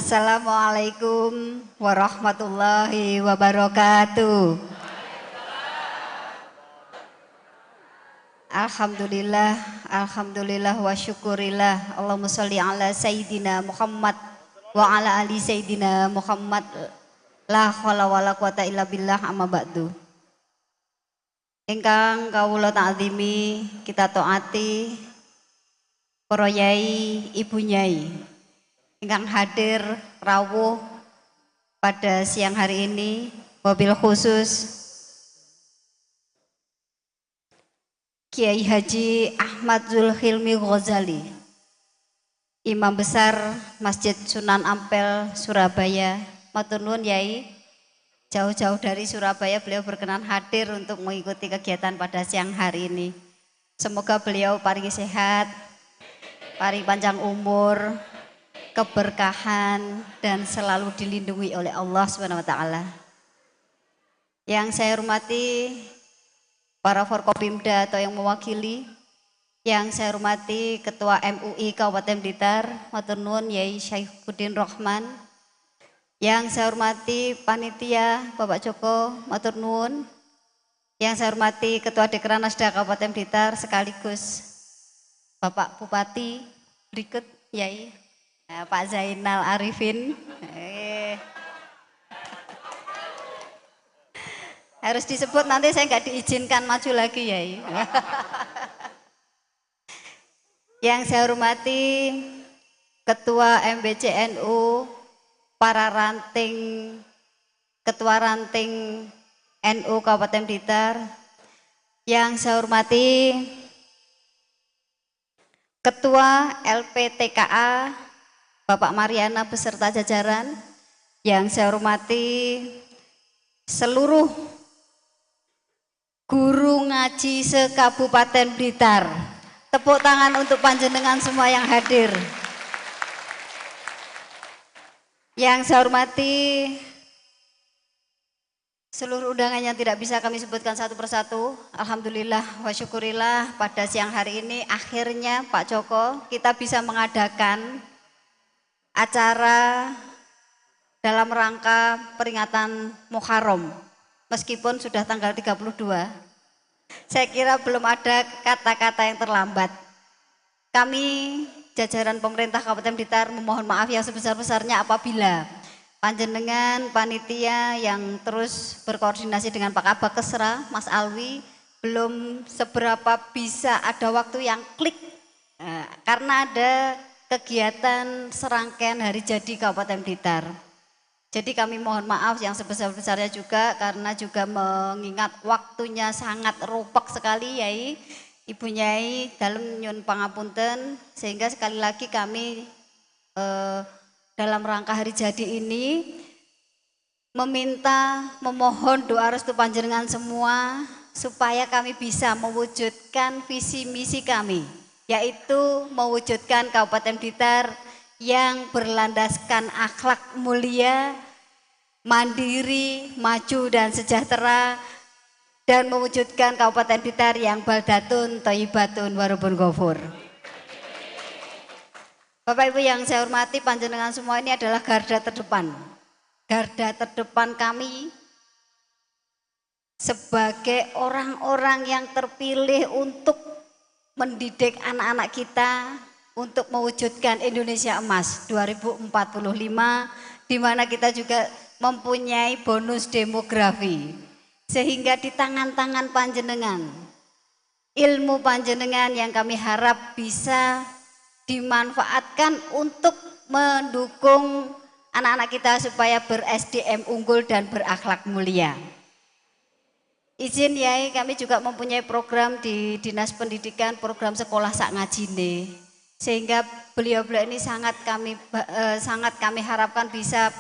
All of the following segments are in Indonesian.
Assalamualaikum warahmatullahi wabarakatuh. Alhamdulillah, alhamdulillah wa syukurillah. Allahumma sholli ala sayyidina Muhammad wa ala ali sayyidina Muhammad. La haula wala quwata illa billah, amma ba'du. Ingkang kawula ta'zimi, kita taati para yai, ibu nyai ingkang hadir rawuh pada siang hari ini, wabil khusus Kiai Haji Ahmad Zulhilmi Ghazali, Imam Besar Masjid Sunan Ampel, Surabaya. Matur nuwun Yai, jauh-jauh dari Surabaya beliau berkenan hadir untuk mengikuti kegiatan pada siang hari ini. Semoga beliau paringi sehat, paring panjang umur, keberkahan, dan selalu dilindungi oleh Allah SWT. Yang saya hormati para Forkopimda atau yang mewakili, yang saya hormati Ketua MUI Kabupaten Blitar, matur nuwun Yai Syaifuddin Rohman. Yang saya hormati panitia Bapak Joko, matur nuwun. Yang saya hormati Ketua Dekranasda Kabupaten Blitar sekaligus Bapak Bupati berikut Yai Pak Zainal Arifin. Harus disebut, nanti saya nggak diizinkan maju lagi ya. Yang saya hormati Ketua MBCNU, para ranting, Ketua Ranting NU Kabupaten Blitar. Yang saya hormati Ketua LPTKA Bapak Mariana beserta jajaran. Yang saya hormati seluruh guru ngaji se-Kabupaten Blitar. Tepuk tangan untuk panjenengan semua yang hadir. Yang saya hormati seluruh undangan yang tidak bisa kami sebutkan satu persatu. Alhamdulillah wa syukurillah, pada siang hari ini akhirnya Pak Joko kita bisa mengadakan acara dalam rangka peringatan Muharram. Meskipun sudah tanggal 32, saya kira belum ada kata-kata yang terlambat. Kami jajaran pemerintah Kabupaten Blitar memohon maaf yang sebesar-besarnya apabila panjenengan panitia yang terus berkoordinasi dengan Pak Kabak Kesra, Mas Alwi, belum seberapa bisa ada waktu yang klik karena ada kegiatan serangkaian hari jadi Kabupaten Blitar. Jadi kami mohon maaf yang sebesar-besarnya juga karena juga mengingat waktunya sangat rupak sekali Yai, Ibu Nyai dalem nyun pangapunten, sehingga sekali lagi kami dalam rangka hari jadi ini memohon doa restu panjenengan semua supaya kami bisa mewujudkan visi misi kami, yaitu mewujudkan Kabupaten Blitar yang berlandaskan akhlak mulia, mandiri, maju dan sejahtera, dan mewujudkan Kabupaten Blitar yang baldatun, thayyibatun, warubun ghafur. Bapak Ibu yang saya hormati, panjenengan semua ini adalah garda terdepan. Garda terdepan kami sebagai orang-orang yang terpilih untuk mendidik anak-anak kita untuk mewujudkan Indonesia Emas 2045, di mana kita juga mempunyai bonus demografi, sehingga di tangan-tangan panjenengan, ilmu panjenengan yang kami harap bisa dimanfaatkan untuk mendukung anak-anak kita supaya ber-SDM unggul dan berakhlak mulia. Izin Yai, kami juga mempunyai program di Dinas Pendidikan, program sekolah sak ngajine, sehingga beliau-beliau ini sangat kami harapkan bisa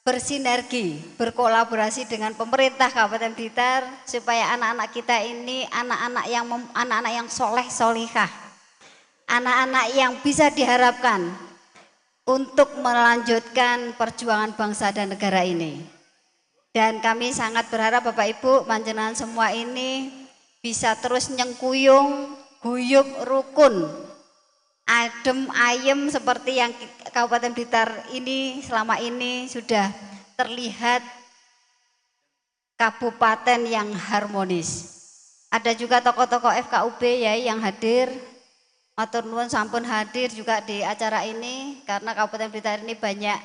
bersinergi, berkolaborasi dengan pemerintah Kabupaten Blitar supaya anak-anak kita ini anak-anak yang soleh solihah, anak-anak yang bisa diharapkan untuk melanjutkan perjuangan bangsa dan negara ini. Dan kami sangat berharap Bapak Ibu panjenengan semua ini bisa terus nyengkuyung, guyub, rukun adem ayem seperti yang Kabupaten Blitar ini selama ini sudah terlihat kabupaten yang harmonis. Ada juga tokoh-tokoh FKUB ya yang hadir. Matur nuwun sampun hadir juga di acara ini karena Kabupaten Blitar ini banyak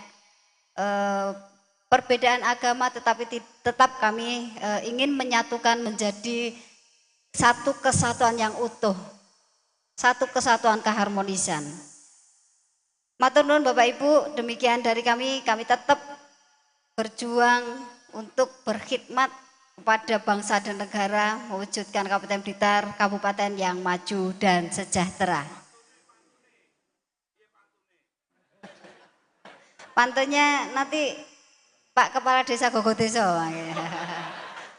perbedaan agama tetapi tetap kami ingin menyatukan menjadi satu kesatuan yang utuh. Satu kesatuan keharmonisan. Matur nuwun Bapak Ibu, demikian dari kami tetap berjuang untuk berkhidmat kepada bangsa dan negara, mewujudkan Kabupaten Blitar, kabupaten yang maju dan sejahtera. Pantunnya nanti Pak Kepala Desa Gogodesa,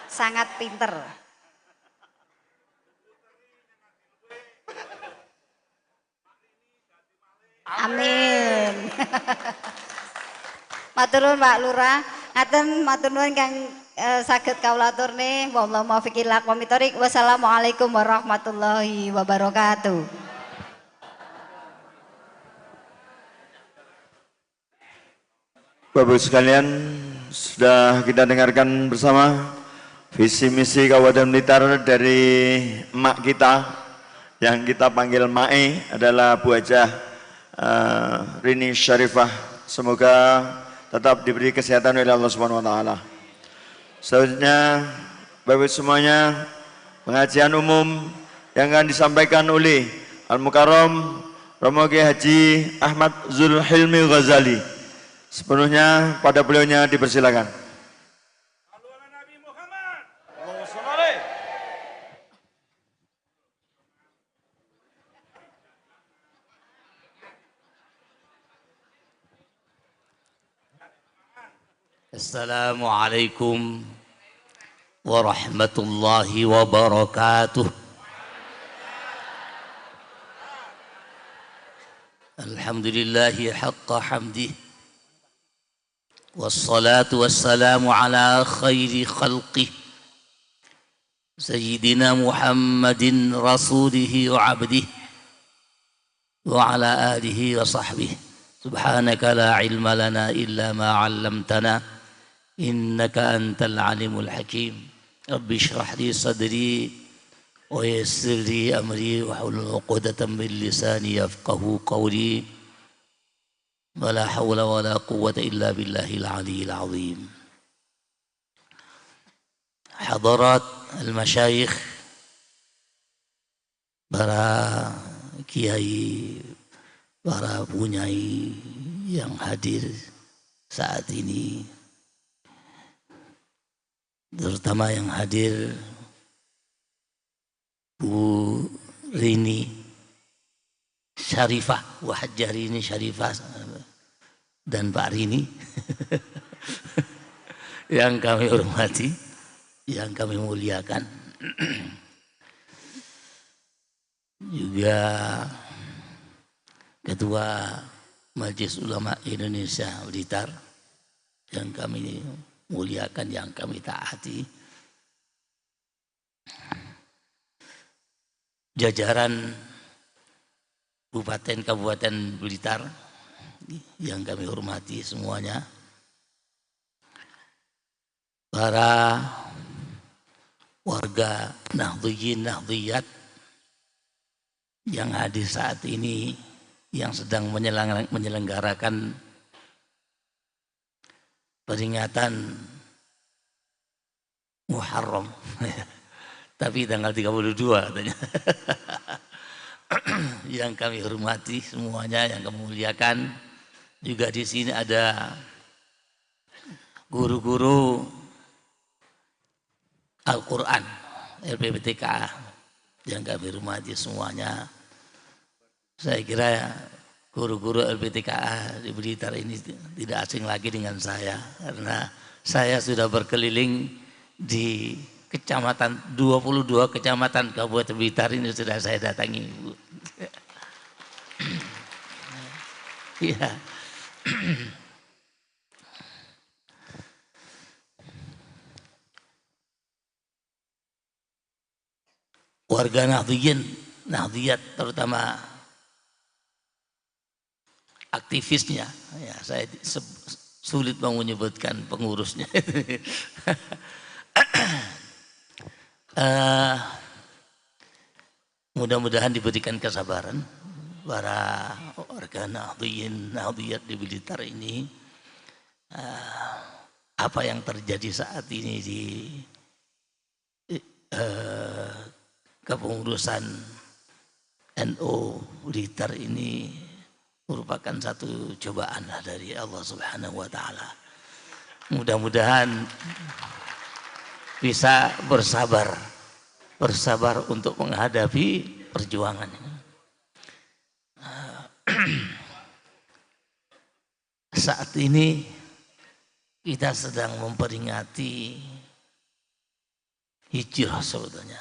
sangat pinter. Amin. Matur nuwun Pak Lurah, ngaten matur nuwun kang saged kawula aturne wallahu muwaffiq ila aqwamit thoriq. Wassalamualaikum warahmatullahi wabarakatuh. Bapak sekalian, sudah kita dengarkan bersama visi misi Kabupaten Blitar dari emak kita yang kita panggil Mae adalah Bu Hajah Rini Syarifah. Semoga tetap diberi kesehatan oleh Allah Subhanahu wa taala. Selanjutnya Bapak semuanya, pengajian umum yang akan disampaikan oleh Al-Mukarram Romo Kiai Haji Ahmad Zulhilmi Ghazali. Sepenuhnya pada beliaunya dipersilakan. Assalamualaikum warahmatullahi wabarakatuh. Alhamdulillahi haqqa hamdih. Wassalatu wassalamu ala khairi khalqih. Sayyidina Muhammadin rasulihi wa abdih. Wa ala alihi wa sahbihi. Subhanaka la ilma lana illa ma 'allamtana. Innaka antal alimul hakim. Rabbi shrah li sadri wa yassir li amri wa hlul 'uqdatam min lisani yafqahu qawli. Wala hawla wala quwwata illa billahil aliyyil azim. Hadirat al-masyayikh, para kiai, para punyai yang hadir saat ini, terutama yang hadir Bu Rini Syarifah, Bu Hajah Rini Syarifah dan Pak Rini yang kami hormati, yang kami muliakan. Juga Ketua Majelis Ulama Indonesia Blitar yang kami muliakan, yang kami taati. Jajaran Kabupaten Blitar yang kami hormati semuanya. Para warga Nahdliyin Nahdliyat yang hadir saat ini, yang sedang menyelenggarakan peringatan Muharram tapi tanggal 32 katanya. Yang kami hormati semuanya, yang kami muliakan. Juga di sini ada guru-guru Al-Quran LPPTK yang kami hormati semuanya. Saya kira guru-guru LPTKA di Blitar ini tidak asing lagi dengan saya, karena saya sudah berkeliling di kecamatan, 22 kecamatan Kabupaten Blitar ini sudah saya datangi. Ya. Warga Nahdliyin, Nahdliyat terutama aktivisnya. Ya, saya sulit mau menyebutkan pengurusnya. Mudah-mudahan diberikan kesabaran para warga Nahdliyin di Blitar ini. Apa yang terjadi saat ini di kepengurusan NU Blitar ini merupakan satu cobaan dari Allah Subhanahu wa taala. Mudah-mudahan bisa bersabar untuk menghadapi perjuangan. Saat ini kita sedang memperingati hijrah sebetulnya.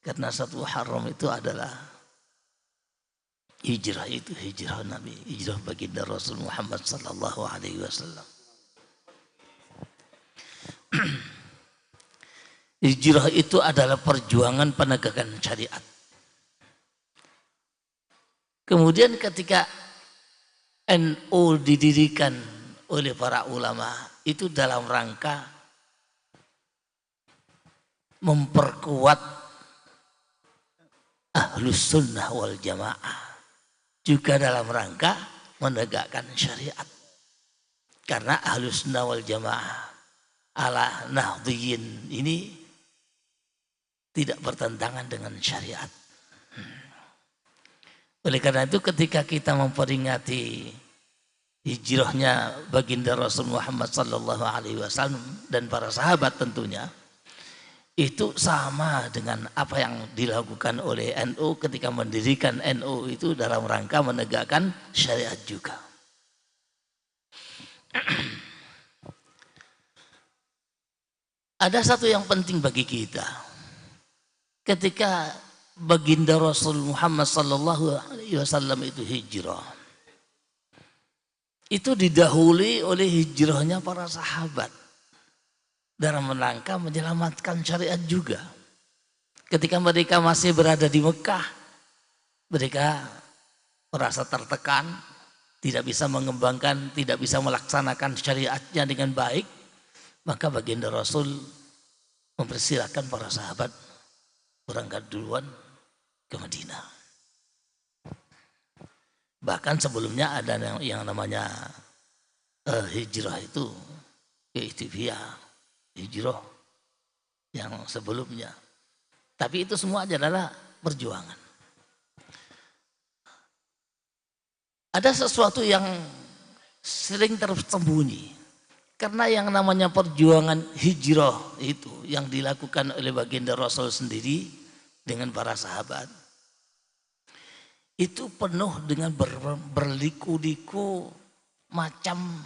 Karena satu Muharram itu adalah hijrah, itu hijrah Nabi, hijrah baginda Rasul Muhammad sallallahu alaihi wasallam. Hijrah itu adalah perjuangan penegakan syariat. Kemudian ketika NU didirikan oleh para ulama itu dalam rangka memperkuat Ahlus Sunnah wal Jamaah, juga dalam rangka menegakkan syariat. Karena Ahlus Sunnah wal Jamaah ala Nahdliyin ini tidak bertentangan dengan syariat. Oleh karena itu ketika kita memperingati hijrahnya baginda Rasul Muhammad sallallahu alaihi wasallam dan para sahabat tentunya, itu sama dengan apa yang dilakukan oleh NU ketika mendirikan NU itu dalam rangka menegakkan syariat juga. Ada satu yang penting bagi kita. Ketika baginda Rasul Muhammad sallallahu alaihi wasallam itu hijrah, itu didahului oleh hijrahnya para sahabat dalam rangka menyelamatkan syariat juga. Ketika mereka masih berada di Mekah, mereka merasa tertekan, tidak bisa mengembangkan, tidak bisa melaksanakan syariatnya dengan baik, maka baginda Rasul mempersilahkan para sahabat berangkat duluan ke Madinah. Bahkan sebelumnya ada yang namanya hijrah itu ke Ethiopia, hijrah yang sebelumnya. Tapi itu semua adalah perjuangan. Ada sesuatu yang sering tersembunyi. Karena yang namanya perjuangan hijrah itu yang dilakukan oleh baginda Rasul sendiri dengan para sahabat, itu penuh dengan berliku-liku macam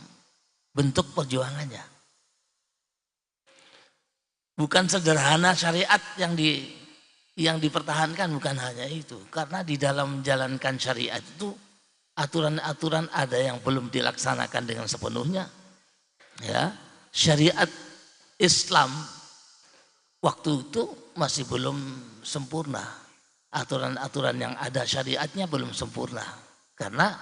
bentuk perjuangannya. Bukan sederhana syariat yang dipertahankan, bukan hanya itu. Karena di dalam menjalankan syariat itu aturan-aturan ada yang belum dilaksanakan dengan sepenuhnya. Ya, syariat Islam waktu itu masih belum sempurna. Aturan-aturan yang ada syariatnya belum sempurna. Karena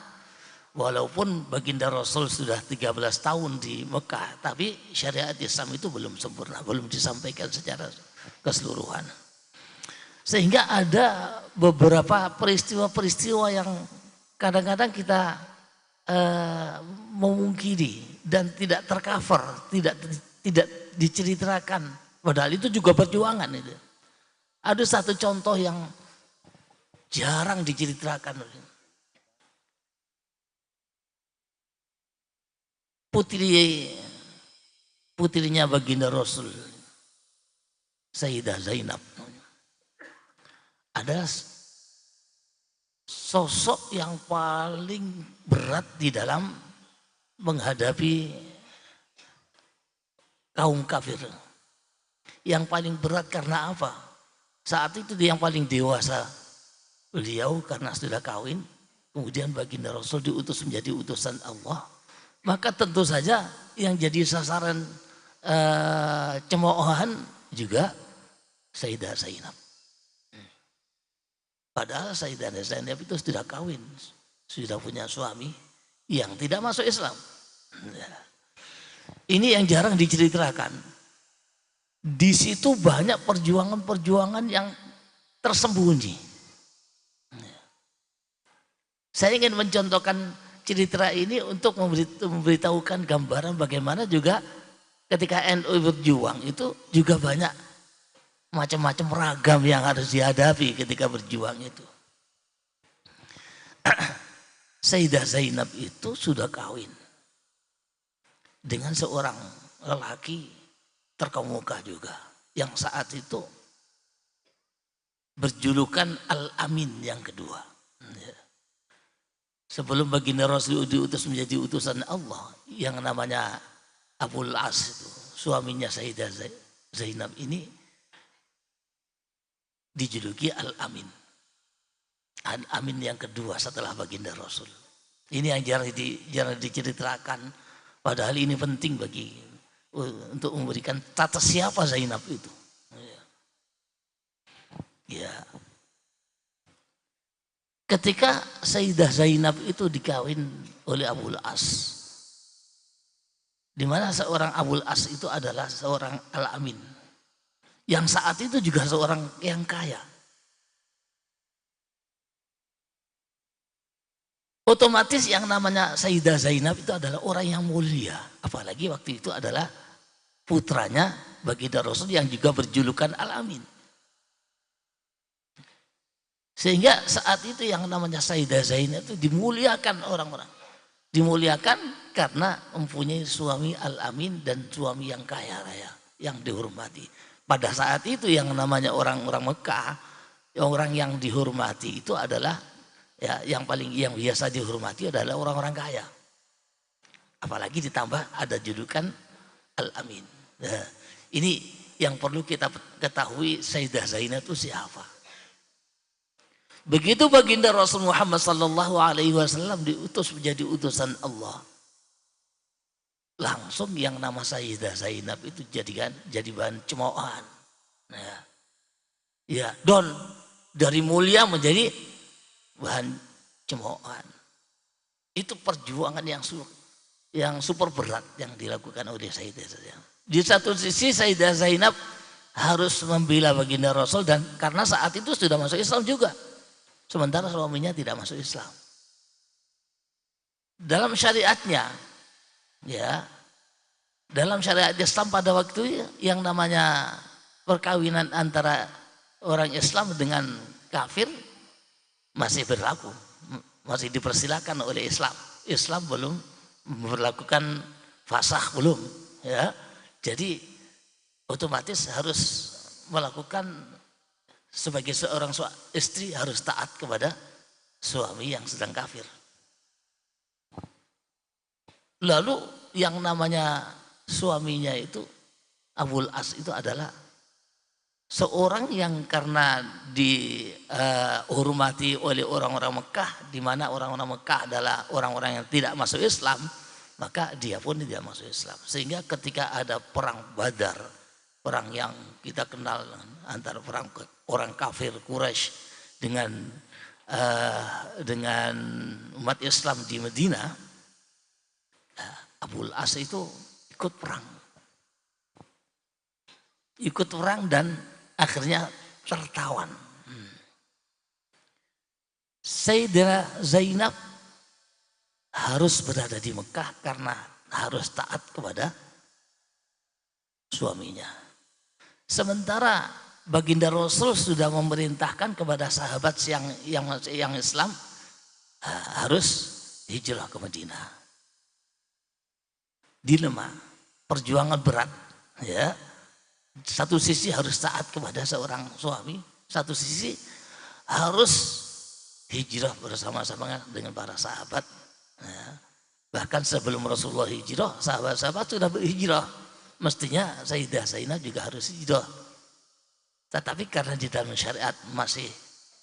walaupun baginda Rasul sudah 13 tahun di Mekah, tapi syariat Islam itu belum sempurna, belum disampaikan secara keseluruhan. Sehingga ada beberapa peristiwa-peristiwa yang kadang-kadang kita memungkiri dan tidak tercover, tidak diceritakan. Padahal itu juga perjuangan itu. Ada satu contoh yang jarang diceritakan. Putrinya baginda Rasul, Sayyidah Zainab, ada sosok yang paling berat di dalam menghadapi kaum kafir. Yang paling berat karena apa? Saat itu dia yang paling dewasa. Beliau karena sudah kawin, kemudian baginda Rasul diutus menjadi utusan Allah. Maka tentu saja yang jadi sasaran cemoohan juga Sayyidah Zainab. Padahal Sayyidah Zainab itu sudah kawin, sudah punya suami yang tidak masuk Islam. Ini yang jarang diceritakan. Di situ banyak perjuangan-perjuangan yang tersembunyi. Saya ingin mencontohkan cerita ini untuk memberitahukan gambaran bagaimana juga ketika NU berjuang itu juga banyak macam-macam ragam yang harus dihadapi ketika berjuang itu. Sayyidah Zainab itu sudah kawin dengan seorang lelaki terkemuka juga yang saat itu berjulukan Al-Amin yang kedua. Sebelum baginda Rasul diutus menjadi utusan Allah yang namanya Abul As itu, suaminya Sayyidah Zainab ini dijuluki Al-Amin. Al-Amin yang kedua setelah baginda Rasul. Ini yang jarang diceritakan, padahal ini penting bagi untuk memberikan tata siapa Zainab itu. Ya. Ketika Sayyidah Zainab itu dikawin oleh Abul As, di mana seorang Abul As itu adalah seorang Al-Amin, yang saat itu juga seorang yang kaya. Otomatis yang namanya Sayyidah Zainab itu adalah orang yang mulia, apalagi waktu itu adalah putranya baginda Rasul yang juga berjulukan Al-Amin. Sehingga saat itu yang namanya Sayyidah Zainab itu dimuliakan orang-orang. Dimuliakan karena mempunyai suami Al-Amin dan suami yang kaya raya, yang dihormati. Pada saat itu yang namanya orang-orang Mekah, orang yang dihormati itu adalah ya yang biasa dihormati adalah orang-orang kaya. Apalagi ditambah ada julukan Al-Amin. Nah, ini yang perlu kita ketahui, Sayyidah Zainab itu siapa. Begitu baginda Rasul Muhammad sallallahu alaihi wasallam diutus menjadi utusan Allah, langsung yang nama Sayyidah Zainab itu jadi bahan cemoohan. Nah, ya, don dari mulia menjadi bahan cemoohan. Itu perjuangan yang super berat yang dilakukan oleh Sayyidah Zainab. Di satu sisi Sayyidah Zainab harus membela baginda Rasul, dan karena saat itu sudah masuk Islam juga. Sementara suaminya tidak masuk Islam. Dalam syariatnya, ya, dalam syariat Islam pada waktu yang namanya perkawinan antara orang Islam dengan kafir masih berlaku, masih dipersilakan oleh Islam. Islam belum memperlakukan fasakh, belum, ya. Jadi otomatis harus melakukan, sebagai seorang istri harus taat kepada suami yang sedang kafir. Lalu yang namanya suaminya itu Abul As itu adalah seorang yang karena dihormati oleh orang-orang Mekah, di mana orang-orang Mekah adalah orang-orang yang tidak masuk Islam, maka dia pun tidak masuk Islam. Sehingga ketika ada perang Badar, perang yang kita kenal antara orang kafir Quraisy dengan umat Islam di Madinah, Abul As itu ikut perang dan akhirnya tertawan. Sayyidah Zainab harus berada di Mekah karena harus taat kepada suaminya. Sementara baginda Rasul sudah memerintahkan kepada sahabat yang Islam harus hijrah ke Madinah. Dilema, perjuangan berat, ya. Satu sisi harus taat kepada seorang suami, satu sisi harus hijrah bersama-sama dengan para sahabat. Ya. Bahkan sebelum Rasulullah hijrah, sahabat-sahabat sudah berhijrah. Mestinya Sayyidah Zainab juga harus hijrah. Tetapi karena di dalam syariat masih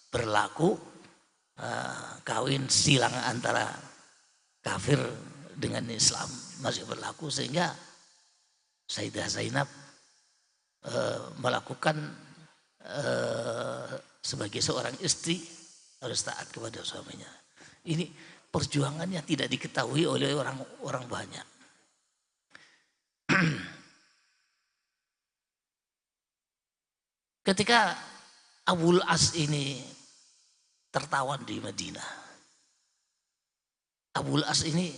berlaku kawin silang antara kafir dengan Islam masih berlaku, sehingga Sayyidah Zainab melakukan sebagai seorang istri harus taat kepada suaminya. Ini perjuangan yang tidak diketahui oleh orang banyak. Ketika Abul As ini tertawan di Madinah, Abul As ini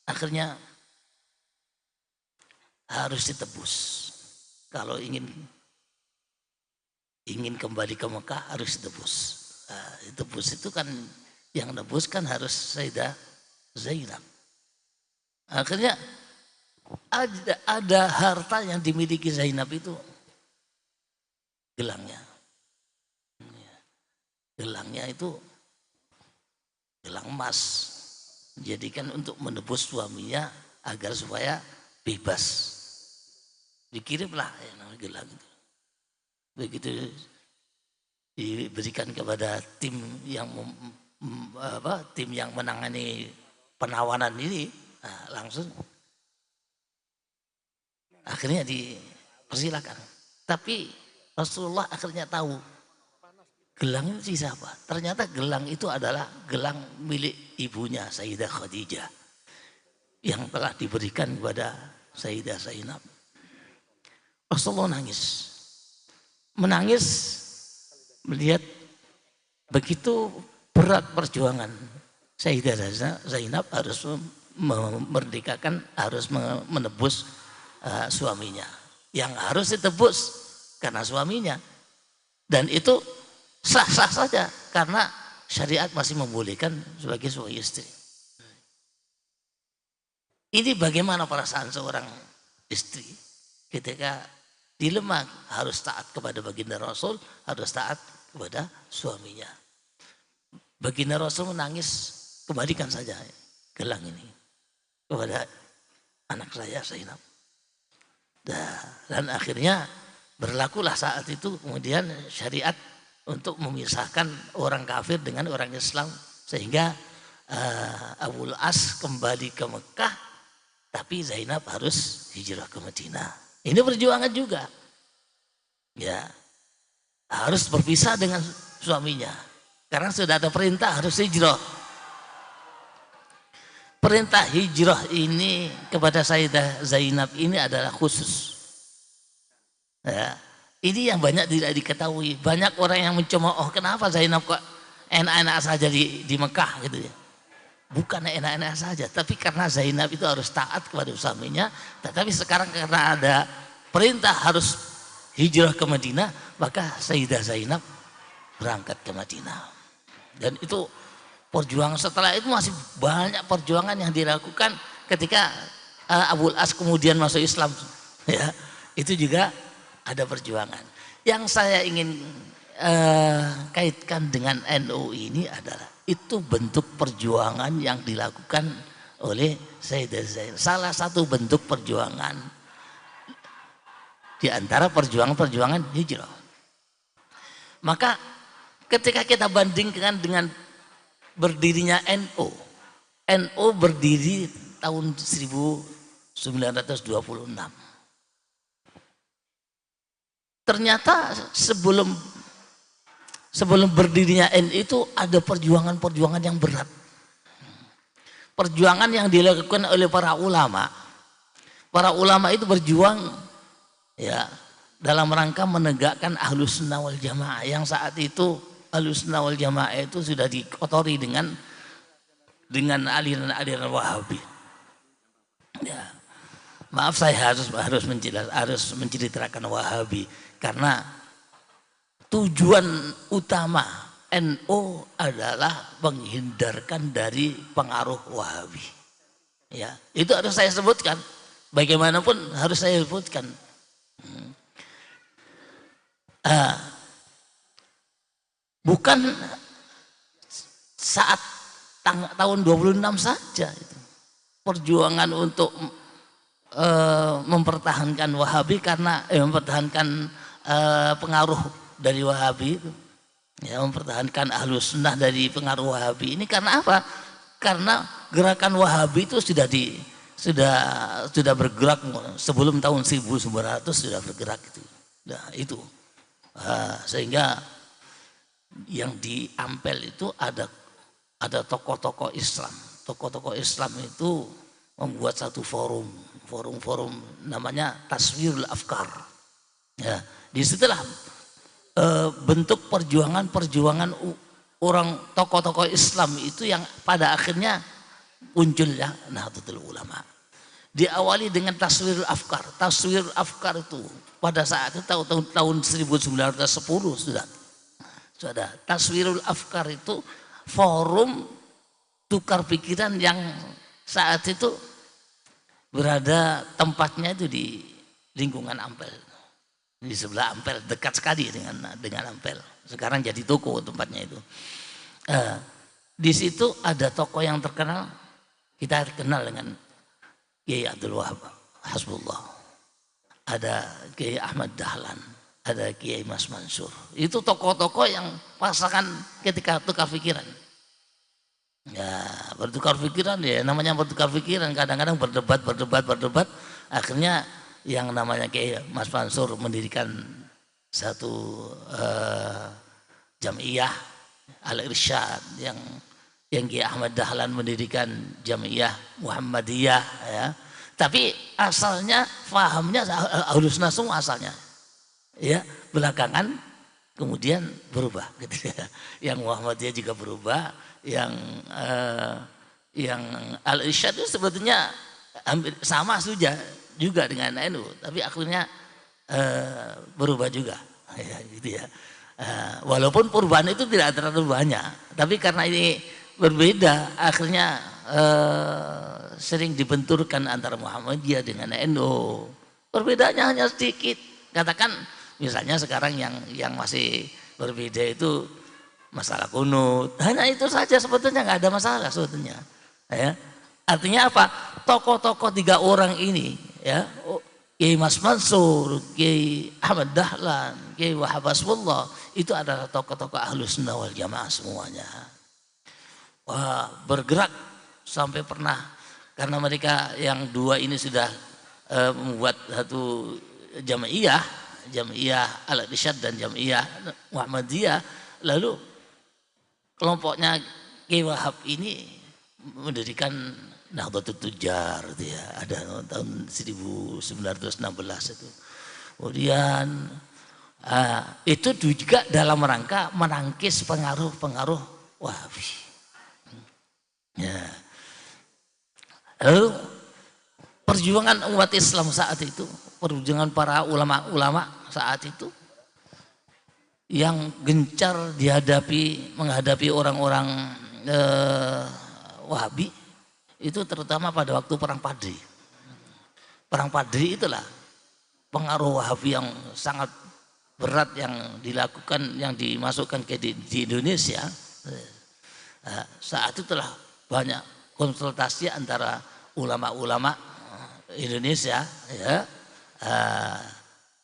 akhirnya harus ditebus. Kalau ingin kembali ke Mekah harus ditebus. Nah, ditebus itu kan yang nebus kan harus Sayyidah Zainab. Akhirnya ada harta yang dimiliki Zainab itu gelangnya. Gelangnya itu gelang emas. Dijadikan untuk menebus suaminya agar supaya bebas. Dikirimlah yang namanya gelang itu. Begitu diberikan kepada tim yang menangani penawanan ini, nah, langsung akhirnya dipersilakan. Tapi Rasulullah akhirnya tahu gelang itu siapa. Ternyata gelang itu adalah gelang milik ibunya Sayyidah Khadijah yang telah diberikan kepada Sayyidah Zainab. Rasulullah menangis melihat begitu berat perjuangan Sayyidah Zainab harus memerdekakan, harus menebus suaminya yang harus ditebus karena suaminya, dan itu sah-sah saja karena syariat masih membolehkan sebagai suami istri. Ini bagaimana perasaan seorang istri ketika dilema, harus taat kepada baginda Rasul, harus taat kepada suaminya. Baginda Rasul menangis, kembalikan saja gelang ini kepada anak saya Zainab. Dan akhirnya berlakulah saat itu kemudian syariat untuk memisahkan orang kafir dengan orang Islam, sehingga Abul As kembali ke Mekah, tapi Zainab harus hijrah ke Madinah. Ini perjuangan juga, ya, harus berpisah dengan suaminya karena sudah ada perintah harus hijrah. Perintah hijrah ini kepada Sayyidah Zainab ini adalah khusus. Ya, ini yang banyak tidak diketahui. Banyak orang yang mencemooh, kenapa Zainab kok enak-enak saja di Mekah gitu ya. Bukan enak-enak saja, tapi karena Zainab itu harus taat kepada suaminya. Tetapi sekarang karena ada perintah harus hijrah ke Madinah, maka Sayyidah Zainab berangkat ke Madinah. Dan itu perjuangan, setelah itu masih banyak perjuangan yang dilakukan ketika Abul As kemudian masuk Islam. Ya, itu juga ada perjuangan. Yang saya ingin kaitkan dengan NU ini adalah itu bentuk perjuangan yang dilakukan oleh Sayyidah Zainab. Salah satu bentuk perjuangan di antara perjuangan-perjuangan hijrah. Maka ketika kita bandingkan dengan berdirinya NU, NU berdiri tahun 1926. Ternyata sebelum berdirinya NU itu ada perjuangan-perjuangan yang berat. Perjuangan yang dilakukan oleh para ulama. Para ulama itu berjuang ya dalam rangka menegakkan Ahlus Sunnah wal Jamaah, yang saat itu Ahlus Sunnah wal Jamaah itu sudah dikotori dengan aliran-aliran Wahabi. Ya. Maaf, saya harus menceritakan Wahabi karena tujuan utama NU adalah menghindarkan dari pengaruh Wahabi. Ya, itu harus saya sebutkan. Bagaimanapun harus saya sebutkan. Bukan saat tahun 26 saja itu. Perjuangan untuk mempertahankan Wahabi karena mempertahankan pengaruh dari Wahabi itu, ya, mempertahankan Ahlus Sunnah dari pengaruh Wahabi ini karena apa? Karena gerakan Wahabi itu sudah bergerak sebelum tahun 1900 sudah bergerak itu. Nah, itu sehingga yang di Ampel itu ada ada tokoh-tokoh Islam. Tokoh-tokoh Islam itu membuat satu forum namanya Taswirul Afkar. Ya, disitulah bentuk perjuangan orang tokoh-tokoh Islam itu yang pada akhirnya munculnya Nahdlatul Ulama. Diawali dengan Taswirul Afkar. Taswirul Afkar itu pada saat itu tahun 1910 sudah. Taswirul Afkar itu forum tukar pikiran yang saat itu berada tempatnya itu di lingkungan Ampel, di sebelah Ampel, dekat sekali dengan Ampel. Sekarang jadi toko tempatnya itu. Di situ ada tokoh yang terkenal, kita kenal dengan Kiai Abdul Wahab Hasbullah, ada Kiai Ahmad Dahlan, ada Kiai Mas Mansur. Itu tokoh-tokoh yang pasangan ketika tukar pikiran. Ya, bertukar pikiran ya, namanya bertukar pikiran, kadang-kadang berdebat, akhirnya yang namanya kayak Mas Mansur mendirikan satu Jam'iyah Al-Irsyad, yang Kiai Ahmad Dahlan mendirikan Jam'iyah Muhammadiyah, ya. Tapi asalnya fahamnya Ahlussunnah semua asalnya. Ya, belakangan kemudian berubah gitu ya. Yang Muhammadiyah juga berubah, yang Al-Irsyad itu sebetulnya hampir sama saja juga dengan NU, tapi akhirnya berubah juga ya, gitu ya. Walaupun perubahan itu tidak terlalu banyak, tapi karena ini berbeda akhirnya sering dibenturkan antara Muhammadiyah dengan NU. Perbedaannya hanya sedikit. Katakan misalnya sekarang yang masih berbeda itu masalah kunut, hanya itu saja sebetulnya, nggak ada masalah sebetulnya. Ya. Artinya apa? Tokoh-tokoh 3 orang ini, ya, Kiai Mas Mansur, Kiai Ahmad Dahlan, Kiai Wahab Hasbullah, itu adalah tokoh-tokoh Ahlussunnah wal Jamaah semuanya. Wah, bergerak sampai pernah, karena mereka yang 2 ini sudah membuat satu Jam'iyah Al-Irsyad dan Jam'iyah Muhammadiyah, lalu kelompoknya Kiai Wahab ini mendirikan Nahdlatul Tujar, ya, ada tahun 1916 itu. Kemudian itu juga dalam rangka menangkis pengaruh-pengaruh Wahabi. Ya. Lalu perjuangan umat Islam saat itu, perjuangan para ulama-ulama saat itu yang gencar menghadapi orang-orang Wahabi, itu terutama pada waktu Perang Padri. Perang Padri itulah pengaruh Wahabi yang sangat berat yang dilakukan, yang dimasukkan di Indonesia. Saat itu telah banyak konsultasi antara ulama-ulama Indonesia, ya.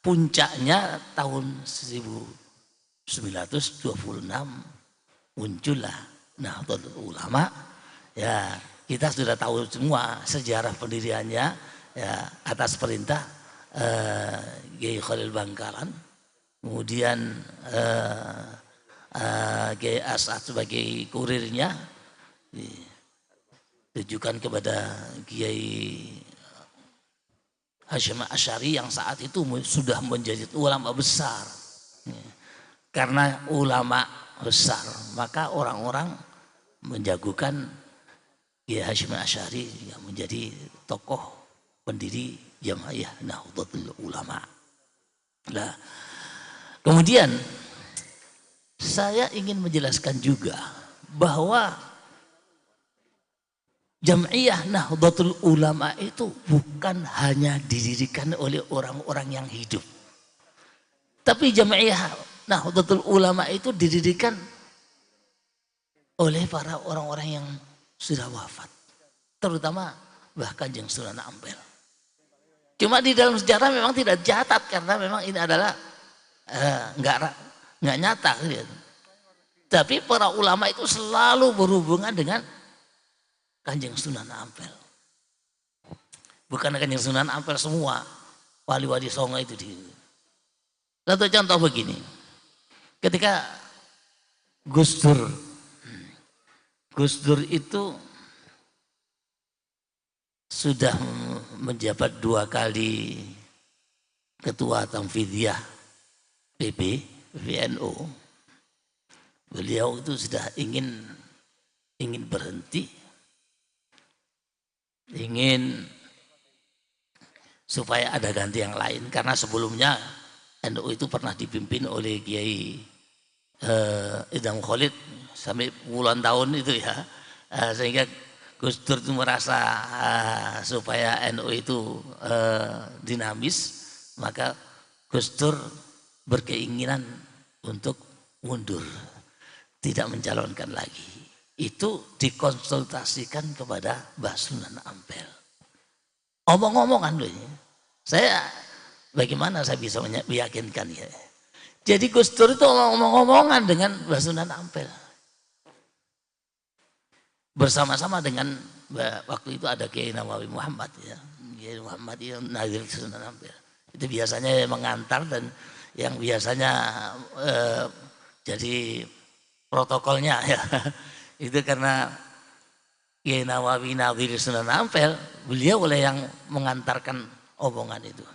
Puncaknya tahun 1926 muncullah Nahdlatul Ulama. Ya, kita sudah tahu semua sejarah pendiriannya, ya, atas perintah Kiai Khalil Bangkalan, kemudian Kiai As'ad sebagai kurirnya ditujukan kepada Kiai Hasyim Asy'ari yang saat itu sudah menjadi ulama besar. Karena ulama besar, maka orang-orang menjagokan Kiai Hasyim Asy'ari yang menjadi tokoh pendiri Jam'iyah Nahdlatul Ulama. Nah, kemudian saya ingin menjelaskan juga bahwa Jam'iyah Nahdlatul Ulama itu bukan hanya didirikan oleh orang-orang yang hidup. Tapi Jam'iyah Nahdlatul Ulama itu didirikan oleh para orang-orang yang sudah wafat. Terutama bahkan Kanjeng Sunan Ampel. Cuma di dalam sejarah memang tidak dicatat karena memang ini adalah nggak nyata. Gitu. Tapi para ulama itu selalu berhubungan dengan Kanjeng Sunan Ampel. Bukan Kanjeng Sunan Ampel semua, wali-wali songo itu. Satu contoh begini, ketika Gus Dur Gus Dur itu sudah menjabat 2 kali ketua Tamfidiyah PBNU. Beliau itu sudah ingin berhenti, ingin supaya ada ganti yang lain, karena sebelumnya NU itu pernah dipimpin oleh Kiai Idham Khalid sampai puluhan tahun itu ya, sehingga Gus Dur itu merasa supaya NU itu dinamis, maka Gus Dur berkeinginan untuk mundur, tidak mencalonkan lagi. Itu dikonsultasikan kepada Mbah Sunan Ampel. Omong-omongan loh ya. Saya bagaimana saya bisa meyakinkan ya. Jadi Gus Dur itu omong-omongan dengan Mbah Sunan Ampel. Bersama-sama dengan waktu itu ada Kiai Nawawi Muhammad ya. Kiai Muhammad itu Nazir Sunan Ampel. Itu biasanya yang mengantar dan yang biasanya jadi protokolnya ya. Itu karena Kiai Nawawi Nazir Sunan Ampel, beliau oleh yang mengantarkan omongan itu.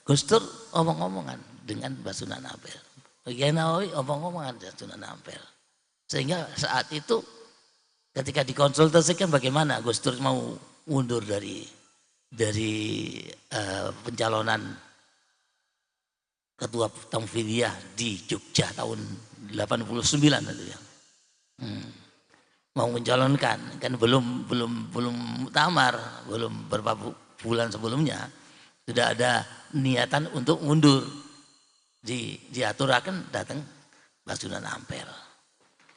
Gus Dur omong-omongan dengan Mbah Sunan Ampel. Kiai Nawawi omong-omongan dengan Sunan Ampel. Sehingga saat itu ketika dikonsultasikan bagaimana Gus Dur mau mundur dari pencalonan ketua Tamfidiyah di Jogja tahun 89 itu ya. Mau mencalonkan, kan belum muktamar, belum beberapa bulan sebelumnya sudah ada niatan untuk mundur. Diaturakan datang Mbah Sunan Ampel.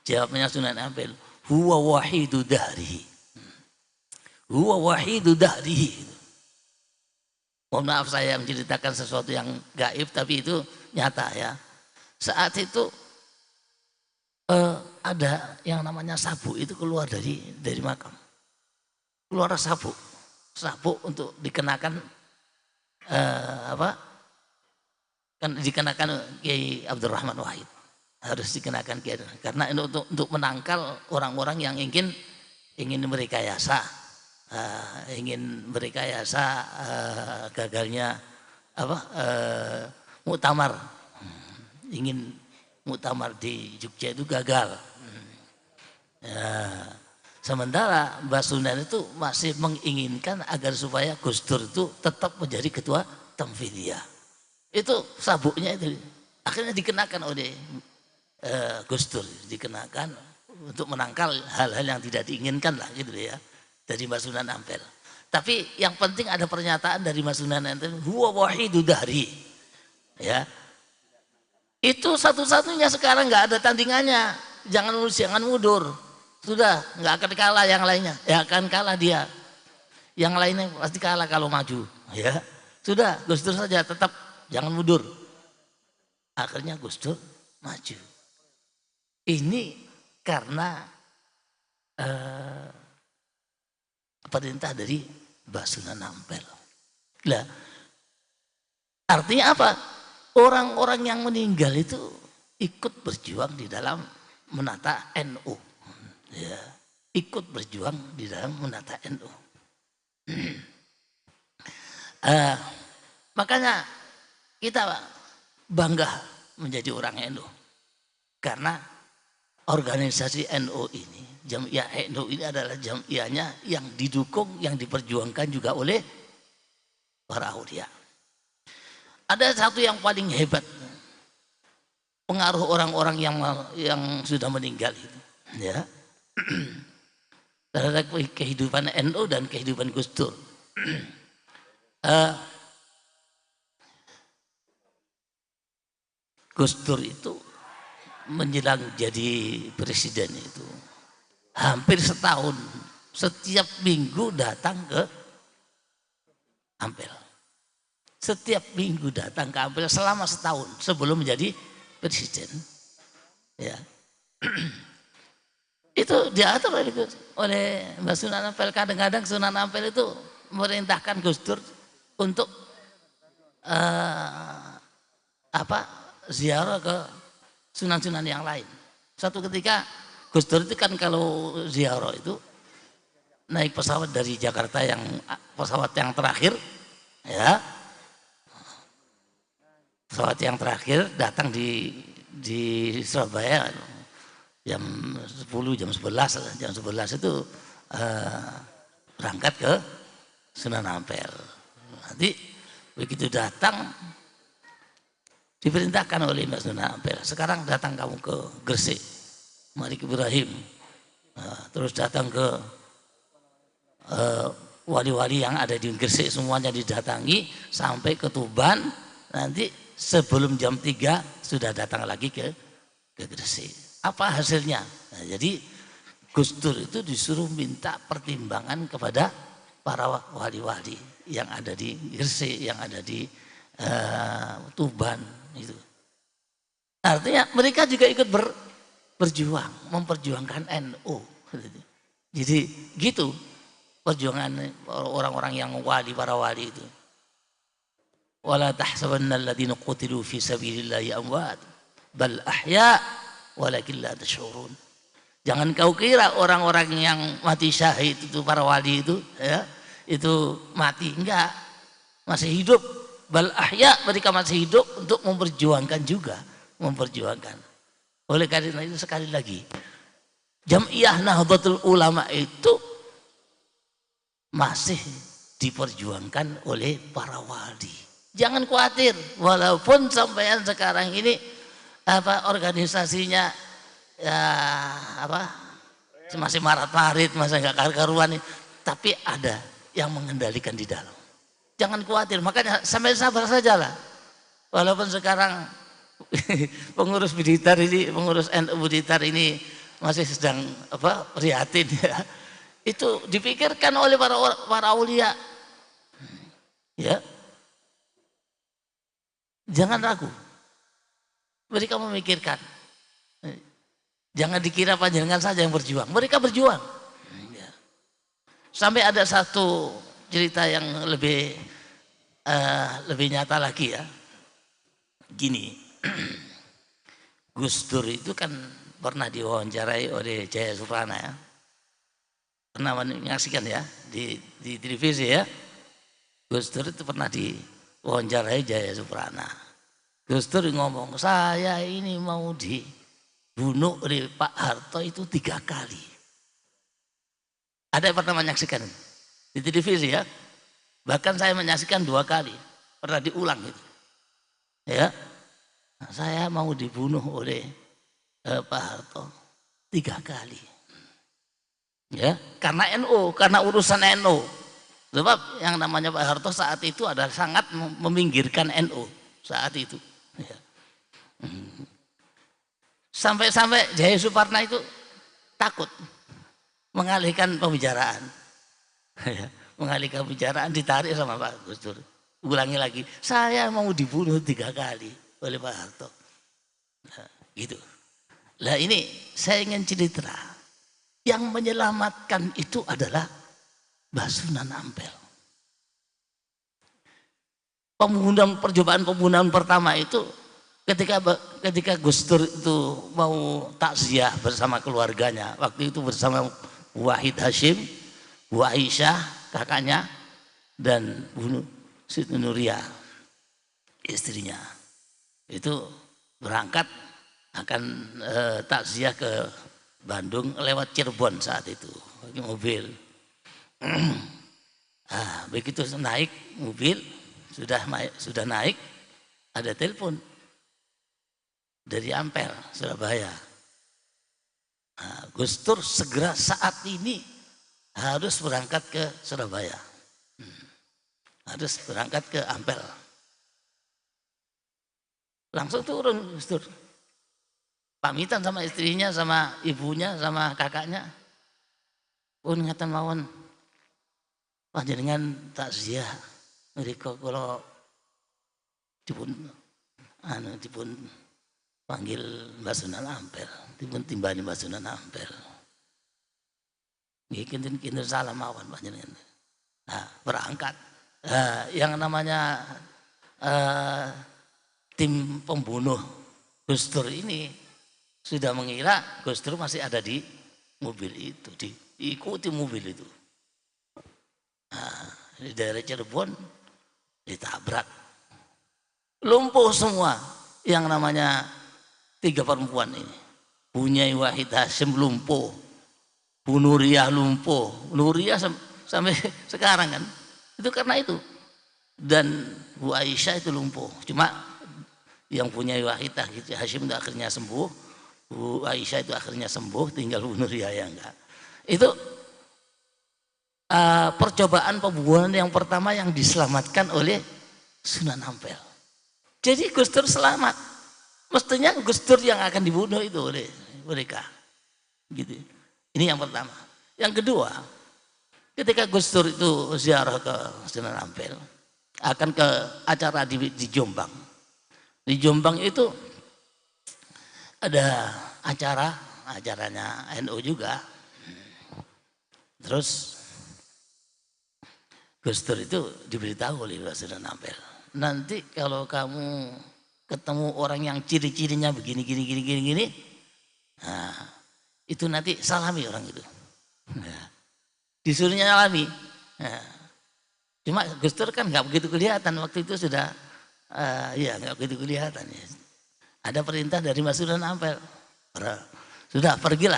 Jawabnya Sunan Ampel, huwa wahidu dahrihi. Huwa wahidu dahrihi. Mohon maaf saya menceritakan sesuatu yang gaib, tapi itu nyata ya. Saat itu ada yang namanya sabuk itu keluar dari makam. Keluar sabuk untuk dikenakan kan dikenakan Kiai Abdurrahman Wahid. Harus dikenakan Kiai, karena untuk menangkal orang-orang yang ingin merekayasa. Ingin merekayasa gagalnya muktamar, ingin muktamar di Jogja itu gagal. Sementara Mbah Sunan itu masih menginginkan agar supaya Gus Dur itu tetap menjadi ketua Tamfidiyah. Itu sabuknya itu akhirnya dikenakan oleh Gus Dur, dikenakan untuk menangkal hal-hal yang tidak diinginkan lah gitu ya. Dari Mbah Sunan Ampel. Tapi yang penting ada pernyataan dari Mbah Sunan Ampel, huwa wahidu dahri. Ya. Itu satu-satunya sekarang nggak ada tandingannya. Jangan mundur. Sudah nggak akan kalah yang lainnya. Ya akan kalah dia. Yang lainnya pasti kalah kalau maju. Ya. Sudah Gus Dur saja tetap jangan mundur. Akhirnya Gus Dur maju. Ini karena perintah dari Mbah Sunan Ampel. Nah, artinya apa? Orang-orang yang meninggal itu ikut berjuang di dalam menata NU. Ya, ikut berjuang di dalam menata NU. Makanya kita bangga menjadi orang NU. Karena organisasi NU ini, Jamiah NU ini adalah jamiahnya yang didukung, yang diperjuangkan juga oleh para aulia. Ada satu yang paling hebat, pengaruh orang-orang yang sudah meninggal itu, ya, terhadap kehidupan NU dan kehidupan Gus Dur. Gus Dur itu menjelang jadi presiden itu hampir setahun, setiap minggu datang ke Ampel. Setiap minggu datang ke Ampel selama setahun sebelum menjadi presiden. Ya. Itu diatur oleh Mbah Sunan Ampel. Kadang-kadang Sunan Ampel itu merintahkan Gus Dur untuk ziarah ke sunan-sunan yang lain. Satu ketika Gus Dur itu kan kalau ziarah itu naik pesawat dari Jakarta yang pesawat yang terakhir, ya, pesawat yang terakhir datang di Surabaya jam 10, jam 11 itu berangkat ke Sunan Ampel. Nanti begitu datang diperintahkan oleh Mbak Sunan Ampel, sekarang datang kamu ke Gresik, Malik Ibrahim, terus datang ke wali-wali yang ada di Gresik semuanya didatangi sampai ke Tuban, nanti sebelum jam 3 sudah datang lagi ke Gresik. Apa hasilnya? Nah, jadi Gus Dur itu disuruh minta pertimbangan kepada para wali-wali yang ada di Gresik, yang ada di Tuban itu. Artinya mereka juga ikut berjuang, memperjuangkan NU. Jadi gitu perjuangan orang-orang yang wali, para wali itu. Wala tahsabanna alladziina qutilu fi sabilillahi amwat bal ahya walakin la tash'urun. Jangan kau kira orang-orang yang mati syahid itu, para wali itu, ya, itu mati, enggak, masih hidup. Bal ahya, mereka masih hidup untuk memperjuangkan juga, memperjuangkan. Oleh karena itu sekali lagi, Jam'iyah Nahdlatul Ulama itu masih diperjuangkan oleh para wali. Jangan khawatir, walaupun sampean sekarang ini organisasinya ya masih marat-marit, masih nggak karu-karuan, tapi ada yang mengendalikan di dalam. Jangan khawatir, makanya sampai sabar saja lah. Walaupun sekarang pengurus Blitar ini, pengurus NU Blitar ini masih sedang prihatin, ya. Itu dipikirkan oleh para aulia, ya. Jangan ragu, mereka memikirkan. Jangan dikira panjenengan saja yang berjuang, mereka berjuang. Sampai ada satu cerita yang lebih nyata lagi, ya. Gini, Gus Dur itu kan pernah diwawancarai oleh Jaya Suprana, ya. Pernah menyaksikan, ya, di televisi, ya. Gus Dur itu pernah diwawancarai Jaya Suprana. Gus Dur ngomong, saya ini mau dibunuh oleh Pak Harto itu 3 kali. Ada yang pernah menyaksikan di televisi, ya. Bahkan saya menyaksikan 2 kali, pernah diulang gitu, ya. Nah, saya mau dibunuh oleh Pak Harto 3 kali, ya, karena NU, karena urusan NU. Sebab yang namanya Pak Harto saat itu adalah sangat meminggirkan NU saat itu, ya. Sampai-sampai Jaya Suprana itu takut mengalihkan pembicaraan, ya. Mengalihkan pembicaraan, ditarik sama Pak Gus Dur. Ulangi lagi, saya mau dibunuh 3 kali oleh Pak Harto. Nah, gitu. Lah ini saya ingin cerita, yang menyelamatkan itu adalah Mbah Sunan Ampel. Percobaan pembunuhan pertama itu ketika Gus Dur itu mau takziah bersama keluarganya. Waktu itu bersama Wahid Hashim, Bu Aisyah kakaknya, dan Bu Siti Nuria istrinya. Itu berangkat akan takziah ke Bandung lewat Cirebon saat itu pakai mobil. Begitu naik mobil, sudah naik, ada telepon dari Ampel Surabaya. Gus Dur segera saat ini harus berangkat ke Surabaya, harus berangkat ke Ampel. Langsung turun Gus Dur, pamitan sama istrinya, sama ibunya, sama kakaknya. Pun ngatan mawon panjenengan takziah mereka kalau dipun panggil Mbah Sunan Ampel, dipun timbani Mbah Sunan Ampel. Nggih kinten salah mawon panjenengan. Nah, berangkat. Yang namanya tim pembunuh Gus Dur ini sudah mengira Gus Dur masih ada di mobil itu, diikuti mobil itu. Nah, di daerah Cirebon ditabrak, lumpuh semua yang namanya 3 perempuan ini. Bunyai Wahid Hashim lumpuh, Bu Nuriyah lumpuh, Nuriyah sampai sekarang kan, itu karena itu. Dan Bu Aisyah itu lumpuh, cuma yang punya Wahid Hashim itu akhirnya sembuh, Bu Aisyah itu akhirnya sembuh, tinggal Bu Nuriyah yang enggak. Itu percobaan pembunuhan yang pertama yang diselamatkan oleh Sunan Ampel. Jadi Gus Dur selamat. Mestinya Gus Dur yang akan dibunuh itu oleh mereka. Gitu. Ini yang pertama. Yang kedua, ketika Gus Dur itu ziarah ke Sunan Ampel, akan ke acara di Jombang. Di Jombang itu ada acaranya NU juga. Terus Gus Dur itu diberitahu oleh Sunan Ampel, nanti kalau kamu ketemu orang yang ciri-cirinya begini, nah, itu nanti salami orang itu. Nah, disuruhnya salami. Nah, cuma Gus Dur kan nggak begitu kelihatan waktu itu sudah, ya nggak begitu kelihatan. Ya. Ada perintah dari Mas Sunan Ampel, sudah pergi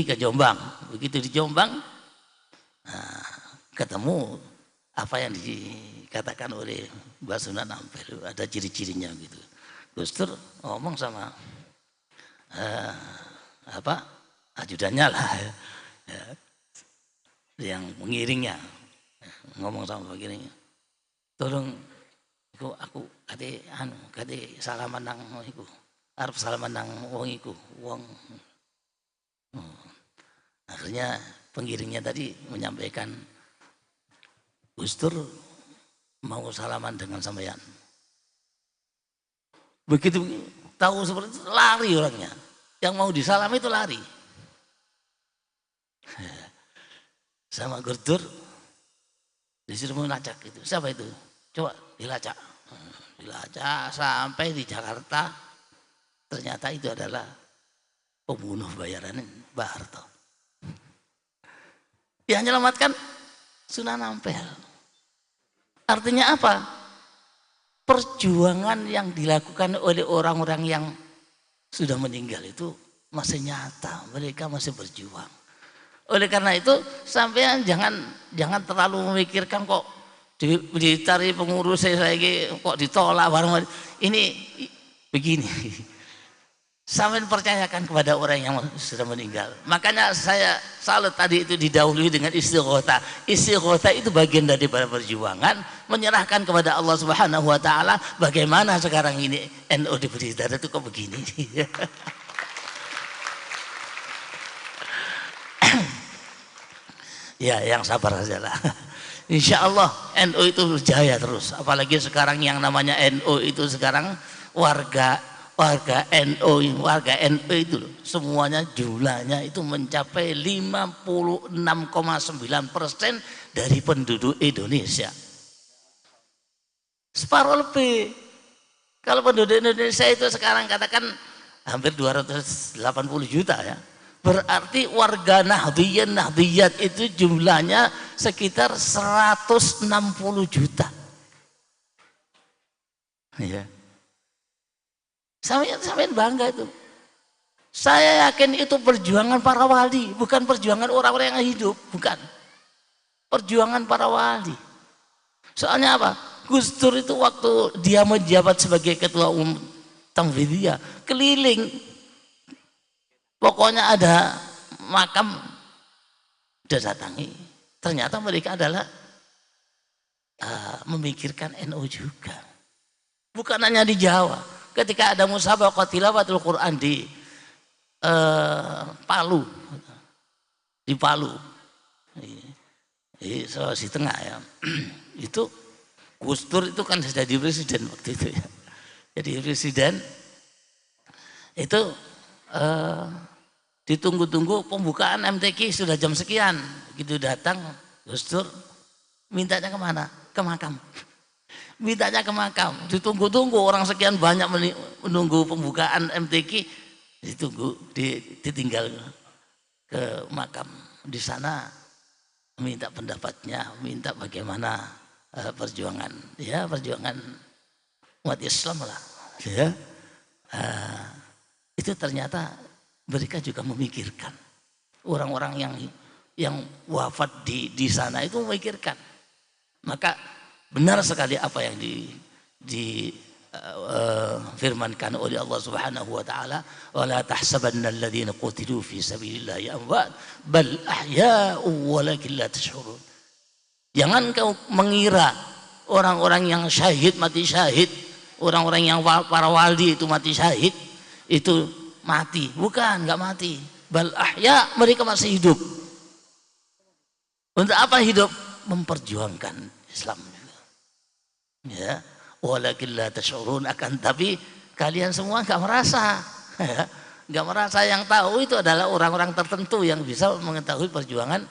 ke Jombang. Begitu di Jombang, nah, ketemu apa yang dikatakan oleh Mbak Sunan Ampel, ada ciri-cirinya gitu. Gus Dur ngomong sama ajudannya lah, ya, yang mengiringnya, ngomong sama pengiringnya, tolong aku kate salaman nang iku, arep salaman nang wong iku, wong. Akhirnya pengiringnya tadi menyampaikan, Gus Dur mau salaman dengan sampean. Begitu tahu seperti itu, lari orangnya. Yang mau disalami itu lari. Sama Gus Dur disuruh melacak itu. Siapa itu? Coba dilacak. Dilacak sampai di Jakarta. Ternyata itu adalah pembunuh bayaran Mbah Harto. Yang menyelamatkan Sunan Ampel. Artinya apa? Perjuangan yang dilakukan oleh orang-orang yang sudah meninggal itu masih nyata, mereka masih berjuang. Oleh karena itu sampean jangan terlalu memikirkan kok dicari pengurus saya kok ditolak bareng. Ini begini. Sampai percayakan kepada orang yang sudah meninggal. Makanya saya salut tadi itu didahului dengan istighotha. Istighotha itu bagian daripada perjuangan, menyerahkan kepada Allah Subhanahu wa taala. Bagaimana sekarang ini NU diberi hidayah itu kok begini. Ya, yang sabar saja lah. Insya Allah NU itu berjaya terus. Apalagi sekarang yang namanya NU itu sekarang warga NU itu loh, semuanya jumlahnya itu mencapai 56,9% dari penduduk Indonesia. Separuh lebih. Kalau penduduk Indonesia itu sekarang katakan hampir 280 juta ya. Berarti warga Nahdiyat itu jumlahnya sekitar 160 juta. Ya. Sampai bangga itu. Saya yakin itu perjuangan para wali, bukan perjuangan orang-orang yang hidup, bukan. Perjuangan para wali. Soalnya apa? Gus Dur itu waktu dia menjabat sebagai ketua umum Tamfidiyah, keliling. Pokoknya ada makam datangi. Ternyata mereka adalah memikirkan NU juga. Bukan hanya di Jawa. Ketika ada musabaqah tilawatul Quran di Palu, di Sulawesi Tengah ya, itu Gus Dur itu kan sudah jadi presiden waktu itu ya. Jadi presiden itu ditunggu-tunggu pembukaan MTQ sudah jam sekian, begitu datang Gus Dur mintanya kemana? Ke makam. Mintanya ke makam, ditunggu-tunggu orang sekian banyak menunggu pembukaan MTQ, ditunggu, ditinggal ke makam. Di sana minta pendapatnya, minta bagaimana perjuangan, ya perjuangan umat Islam lah, ya. Itu ternyata mereka juga memikirkan orang-orang yang wafat di sana itu memikirkan. Maka benar sekali apa yang firmankan oleh Allah Subhanahu wa taala, wala tahsabanna alladziina qutilu fi sabilillahi amwat bal ahya'u walakin la tash'urun. Jangan kau mengira orang-orang yang syahid mati syahid, orang-orang yang para wali itu mati syahid itu mati. Bukan, enggak mati. Bal ahya, mereka masih hidup. Untuk apa hidup? Memperjuangkan Islam juga. Ya. Walakin la tash'urun, akan tapi kalian semua enggak merasa. Enggak merasa, yang tahu itu adalah orang-orang tertentu yang bisa mengetahui perjuangan.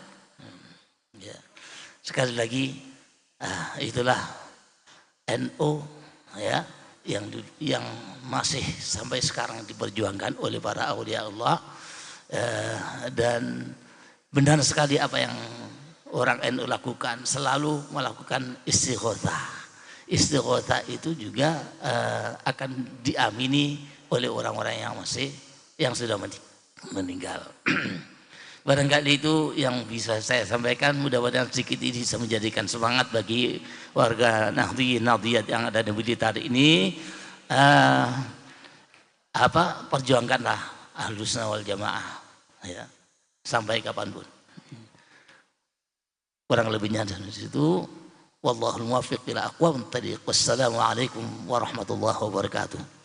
Ya. Sekali lagi itulah NU, ya, yang masih sampai sekarang diperjuangkan oleh para aulia Allah, dan benar sekali apa yang orang NU lakukan, selalu melakukan istighotsah. Istighotsah itu juga akan diamini oleh orang-orang yang sudah meninggal. Barangkali itu yang bisa saya sampaikan. Mudah-mudahan sedikit ini bisa menjadikan semangat bagi warga Nahdliyin Nadhiyat yang ada di Blitar ini. Perjuangkanlah Ahlussunnah wal Jamaah, ya, sampai kapanpun. Kurang lebihnya dari situ. Wallahul muwaffiq ila aqwamit thariq. Wassalamualaikum warahmatullahi wabarakatuh.